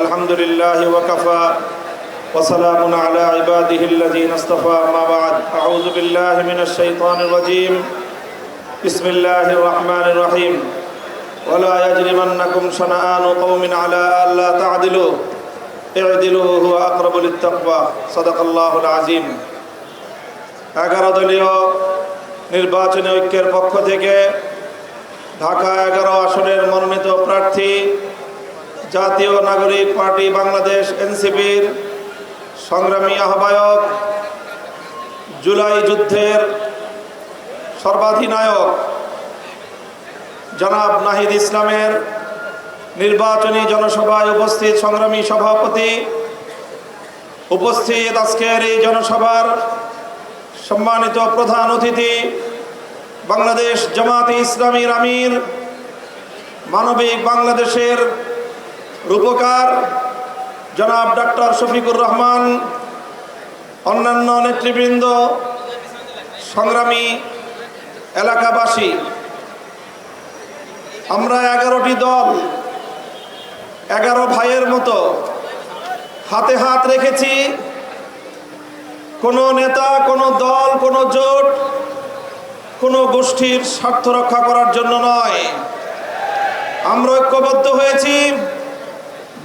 الحمد لله وكفى وسلام على عباده الذين اصطفى. ما بعد، أعوذ بالله من الشيطان الرجيم. بسم الله الرحمن الرحيم. ولا يجرمنكم شنآن قوم على ألا تعدلوا اعدلوا هو أقرب للتقوى. صدق الله العظيم. 11 দলীয় নির্বাচনী ঐক্যের পক্ষ থেকে ঢাকা 11 আসনের মনোনীত প্রার্থী জাতীয় নাগরিক পার্টি বাংলাদেশ এনসিপির সংগ্রামী আহ্বায়ক, জুলাই যুদ্ধের সর্বাধিনায়ক জনাব নাহিদ ইসলামের নির্বাচনী জনসভায় উপস্থিত সংগ্রামী সভাপতি, উপস্থিত আজকের এই জনসভার সম্মানিত প্রধান অতিথি, বাংলাদেশ জামাতে ইসলামীর আমির, মানবিক বাংলাদেশের রূপকার জনাব ডক্টর শফিকুর রহমান, অন্যান্য নেতৃবৃন্দ, সংগ্রামী এলাকাবাসী, আমরা 11টি দল 11 ভাইয়ের মতো হাতে হাত রেখেছি। কোনো নেতা, কোনো দল, কোনো জোট, কোনো গোষ্ঠীর স্বার্থ রক্ষা করার জন্য নয়। আমরা ঐক্যবদ্ধ হয়েছি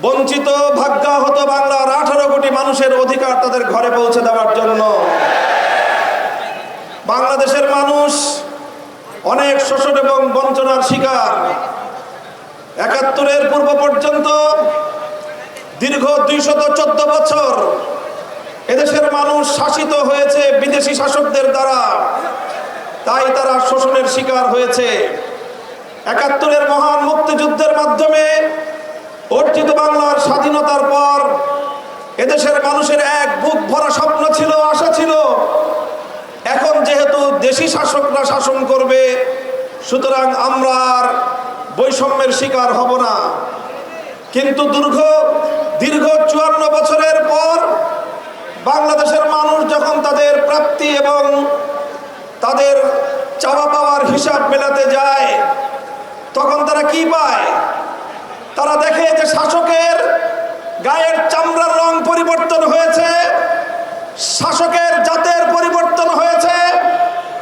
বঞ্চিত ভাগ্যাহত বাংলার 18 কোটি মানুষের অধিকার তাদের ঘরে পৌঁছে দেওয়ার জন্য। বাংলাদেশের মানুষ অনেক শোষণ এবং বঞ্চনার শিকার। 71-এর পূর্ব পর্যন্ত দীর্ঘ 214 বছর এদেশের মানুষ শাসিত হয়েছে বিদেশি শাসকদের দ্বারা, তাই তারা শোষণের শিকার হয়েছে। 71-এর মহান মুক্তিযুদ্ধের মাধ্যমে অর্জিত বাংলার স্বাধীনতার পর এদেশের মানুষের এক বুক ভরা স্বপ্ন ছিল, আশা ছিল, এখন যেহেতু দেশি শাসকরা শাসন করবে, সুতরাং আমরা আর বৈষম্যের শিকার হব না। কিন্তু দীর্ঘ 54 বছরের পর বাংলাদেশের মানুষ যখন তাদের প্রাপ্তি এবং তাদের চাওয়া পাওয়ার হিসাব মেলাতে যায়, তখন তারা কি পায়? তারা দেখে যে শাসকের গায়ের চামড়ার রং পরিবর্তন হয়েছে, শাসকের জাতের পরিবর্তন হয়েছে,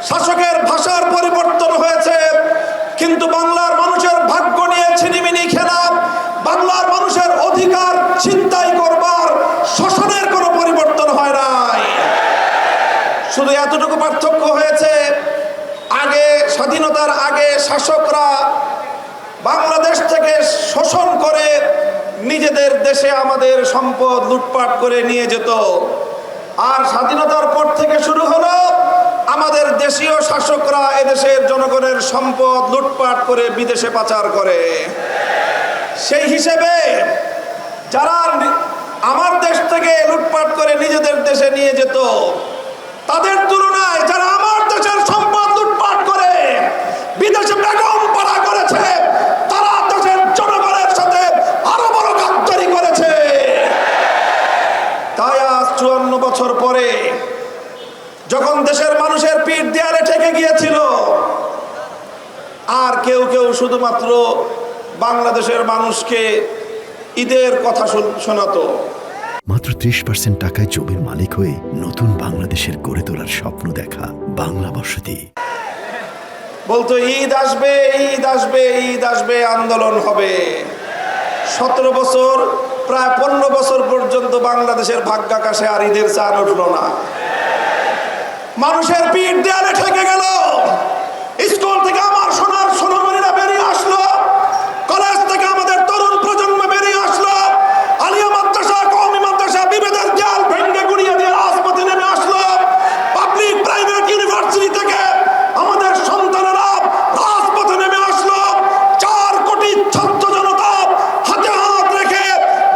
শাসকের ভাষার পরিবর্তন হয়েছে, কিন্তু বাংলার মানুষের ভাগ্য নিয়ে ছিনিমিনি খেলা, বাংলার মানুষের অধিকার ছিনতাই করবার শোষণের কোনো পরিবর্তন হয় নাই। শুধু এতটুকু পার্থক্য হয়েছে, আগে স্বাধীনতার আগে শাসকরা বাংলাদেশ থেকে শোষণ করে নিজেদের দেশে আমাদের সম্পদ লুটপাট করে নিয়ে যেত, আর স্বাধীনতার পর থেকে শুরু হলো আমাদের দেশীয় শাসকরা এদেশের জনগণের সম্পদ লুটপাট করে বিদেশে পাচার করে। সেই হিসেবে যারা আমার দেশ থেকে লুটপাট করে নিজেদের দেশে নিয়ে যেত, তাদের তুলনায় যারা আমার দেশের সম্পদ লুটপাট করে বিদেশে বেগম পাড়া করেছে, তারা দেশের জনগণের সাথে আরো বড় গাদ্দারি করেছে। তাই আজ 54 বছর পরে যখন দেশের মানুষের পিঠ দেয়ালে ঠেকে গিয়েছিল, আর কেউ কেউ শুধুমাত্র বাংলাদেশের মানুষকে ঈদের কথা শোনাতো। মাত্র 30% টাকায় জমির মালিক হয়ে নতুন বাংলাদেশের গড়ে তোলার স্বপ্ন দেখা বাংলা বসতি। বলতো ঈদ আসবে, ঈদ আসবে, ঈদ আসবে, আন্দোলন হবে। 17 বছর, প্রায় 15 বছর পর্যন্ত বাংলাদেশের ভাগ্যাকাশে আর ঈদের চাঁদ উঠল না। মানুষের পিঠ দেয়ালে ঠেকে গেল। স্কুল থেকে আমার সোনামণিরা বেরিয়ে আসলো, কলেজ থেকে আমাদের তরুণ প্রজন্ম বেরিয়ে আসলো, আলিয়া মাদ্রাসা, কওমি মাদ্রাসা বিভেদের দেয়াল ভেঙে গুড়িয়ে দিয়ে রাজপথে নেমে আসলো। পাবলিক প্রাইভেট ইউনিভার্সিটি থেকে আমাদের সন্তানেরা রাজপথে নেমে আসলো। 4 কোটি ছাত্র জনতা হাতে হাত রেখে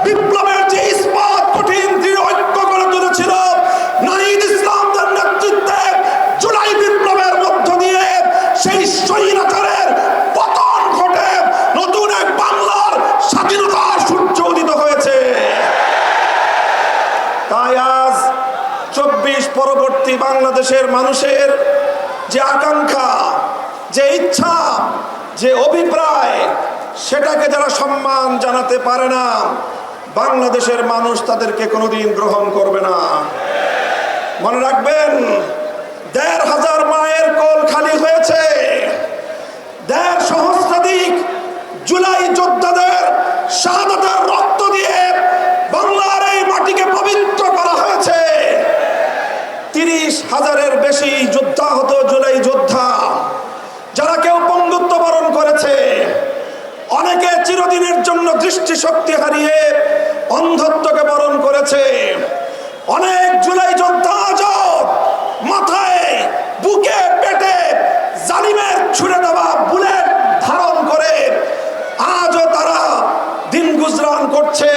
বিপ্লবের যে ইস্পাত কঠিন দৃঢ় ঐক্য করে তুলেছিল, নাহিদ ইসলামদের নেতৃত্বে জুলাই বিপ্লবের মধ্য দিয়ে সেই স্বৈরাচারের পতন ঘটে নতুন এক বাংলার স্বাধীনতার সূর্য উদিত হয়েছে। তাই আজ 24 পরবর্তী বাংলাদেশের মানুষের যে আকাঙ্ক্ষা, যে ইচ্ছা, যে অভিপ্রায়, সেটাকে যারা সম্মান জানাতে পারে না, বাংলাদেশের মানুষ তাদেরকে কোনোদিন গ্রহণ করবে না। মনে রাখবেন, ১,৫০০ মায়ের কোল খালি হয়েছে, ১,৫০ সহস্রাধিক জুলাই যোদ্ধাদের শাহাদাতের রক্ত দিয়ে বাংলার এই মাটিকে পবিত্র করা হয়েছে। ৩০,০০০-এর বেশি যুদ্ধাহত জুলাই যোদ্ধা, যারা কেউ পঙ্গুত্ব বরণ করেছে, অনেকে চিরদিনের জন্য দৃষ্টিশক্তি হারিয়ে অন্ধত্বকে বরণ করেছে। অনেক জুলাই যোদ্ধা আজও মাথায়, বুকে, পেটে জালিমের ছুড়ে দেওয়া বুলেট ধারণ করে আজও তারা দিন গুজরান করছে।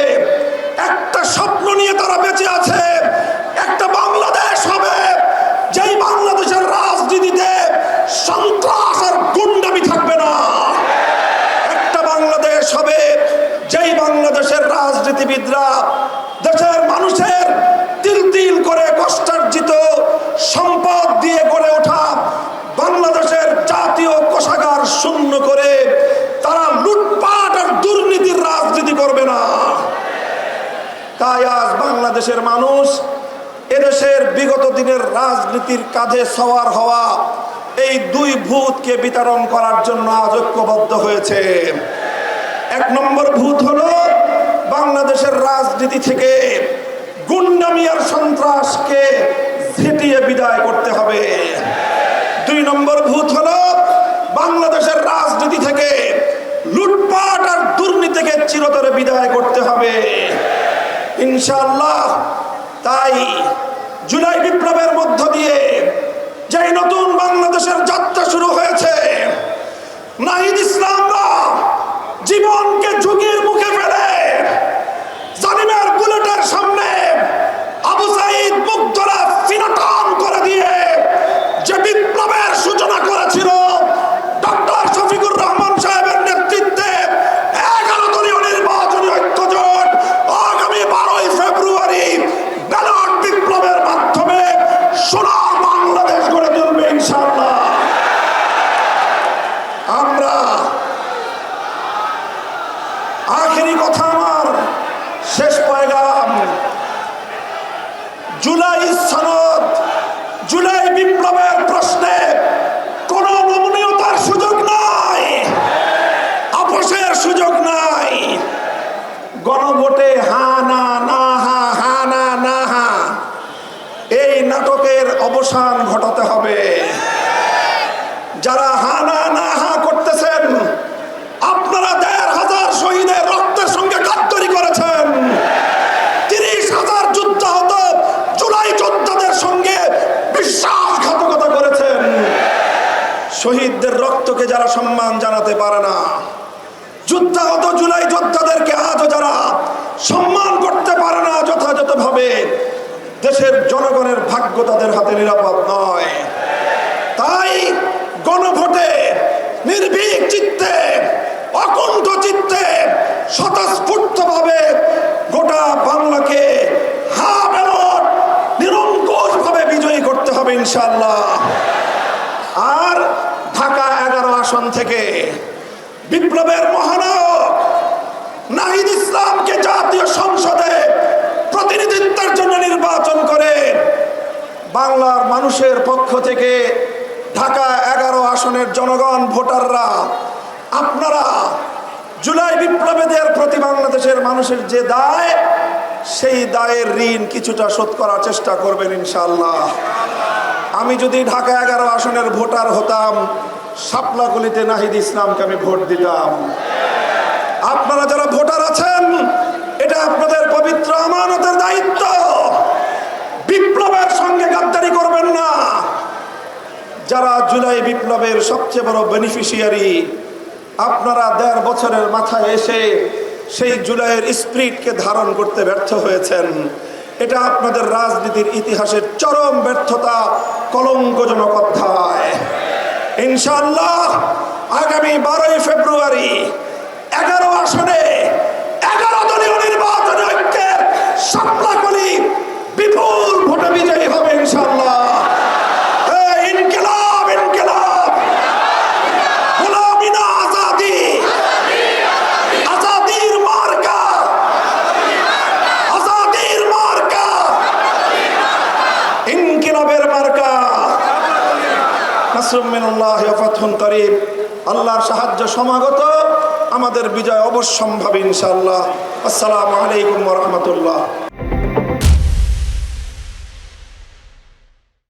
একটা স্বপ্ন নিয়ে তারা বেঁচে আছে, একটা বাংলাদেশ হবে যেই বাংলাদেশের রাজনীতিতে সন্ত্রাস আর গুন্ডামি থাকবে না। একটা বাংলাদেশ হবে যেই বাংলাদেশের রাজনীতিবিদরা দেশের মানুষের তিল তিল করে কষ্টার্জিত সম্পদ দিয়ে গড়ে ওঠা বাংলাদেশের জাতীয় কোষাগার শূন্য করে তারা লুটপাট আর দুর্নীতির রাজনীতি করবে না। তাই আজ বাংলাদেশের মানুষ এদেশের বিগত দিনের রাজনীতির কাজে সওয়ার হওয়া এই দুই ভূতকে বিতরণ করার জন্য আজ ঐক্যবদ্ধ হয়েছে। ১ নম্বর ভূত হলো বাংলাদেশের রাজনীতি থেকে গুন্ডামি আর সন্ত্রাসকে ঝেঁটিয়ে বিদায় করতে হবে। ২ নম্বর ভূত হলো বাংলাদেশের রাজনীতি থেকে লুটপাট আর দুর্নীতিকে চিরতরে বিদায় করতে হবে ইনশাআল্লাহ। তাই জুলাই বিপ্লবের মধ্য দিয়ে যেই নতুন বাংলাদেশের যাত্রা শুরু হয়েছে, নাহিদ ইসলামরা জীবনকে ঝুঁকির মুখে ফেলে জালিমের বুলেটের সামনে আবু সাঈদ মুগ্ধরা সিনাটান করে দিয়ে যে বিপ্লবের সূচনা করেছিল ডক্টর শফিকুর রহমান সাহেবের নেতৃত্বে 11 দলীয় নির্বাচনী ঐক্যজোট আগামী 12ই ফেব্রুয়ারি ব্যালট বিপ্লবের মাধ্যমে সোনার বাংলাদেশ গড়ে তুলবে ইনশাআল্লাহ। আমরা আখেরি কথা, আমার শেষ পয়গাম, জুলাই সনদ, জুলাই বিপ্লবের প্রশ্নে কোন নমনীয়তার সুযোগ নাই, আপোষের সুযোগ নাই। গণভোটে হা না না হা, হা না না হা, এই নাটকের অবসান ঘটাতে হবে। যারা হা না না হা করতেছেন, আপনারা ১,৫০০ শহীদের রক্তের সঙ্গে গাদ্দারি করেছেন। ৩০,০০০ যুদ্ধাহত জুলাই যোদ্ধাদের সঙ্গে বিশ্বাসঘাতকতা করেছেন। শহীদদের রক্তকে যারা সম্মান জানাতে পারে না, যুদ্ধাহত জুলাই যোদ্ধাদেরকে আজও যারা সম্মান করতে পারে না যথাযথভাবে, দেশের জনগণের ভাগ্য তাদের হাতে নিরাপদ নয়। তাই গণভোটে নির্ভীক চিত্তে, অকুণ্ঠ চিত্তে, স্বতঃস্ফূর্তভাবে গোটা বাংলাকে হা ব্যালট নিরঙ্কুশভাবে বিজয়ী করতে হবে ইনশাআল্লাহ। আর ঢাকা 11 আসন থেকে বিপ্লবের মহানায়ক নাহিদ ইসলামকে জাতীয় সংসদে প্রতিনিধিত্বের জন্য নির্বাচন করে বাংলার মানুষের পক্ষ থেকে ঢাকা 11 আসনের জনগণ, ভোটাররা, আপনারা জুলাই বিপ্লবীদের প্রতি বাংলাদেশের মানুষের যে দায়, সেই দায়ের ঋণ কিছুটা শোধ করার চেষ্টা করবেন ইনশাআল্লাহ। আমি যদি ঢাকা 11 আসনের ভোটার হতাম, শাপলাকলিতে নাহিদ ইসলামকে আমি ভোট দিতাম। আপনারা যারা ভোটার আছেন, এটা আপনাদের পবিত্র আমানতের দায়িত্ব। বিপ্লবের সঙ্গে গাদ্দারি করবেন না। যারা জুলাই বিপ্লবের সবচেয়ে বড় বেনিফিশিয়ারি, আপনারা 1.5 বছরের মাথায় এসে সেই জুলাইয়ের স্পিরিটকে ধারণ করতে ব্যর্থ হয়েছেন। এটা আপনাদের রাজনীতির ইতিহাসের চরম ব্যর্থতা, কলঙ্কজনক অধ্যায়। ইনশাআল্লাহ আগামী 12ই ফেব্রুয়ারি 11 আসনে 11 দলীয় নির্বাচনী ঐক্যের শাপলাকলি বিপুল ভোটে বিজয়ী হবে ইনশাআল্লাহ। ইনকিলাব, ইনকিলাব, গোলামি না আজাদি, আজাদির মার্কা ইনকিলাবের মার্কা। নাসরুম মিনাল্লাহি ওয়া ফাতহুন করিব। আল্লাহর সাহায্য সমাগত, আমাদের বিজয় অবশ্যম্ভাবী ইনশাআল্লাহ। আসসালামু আলাইকুম ওয়া রাহমাতুল্লাহ।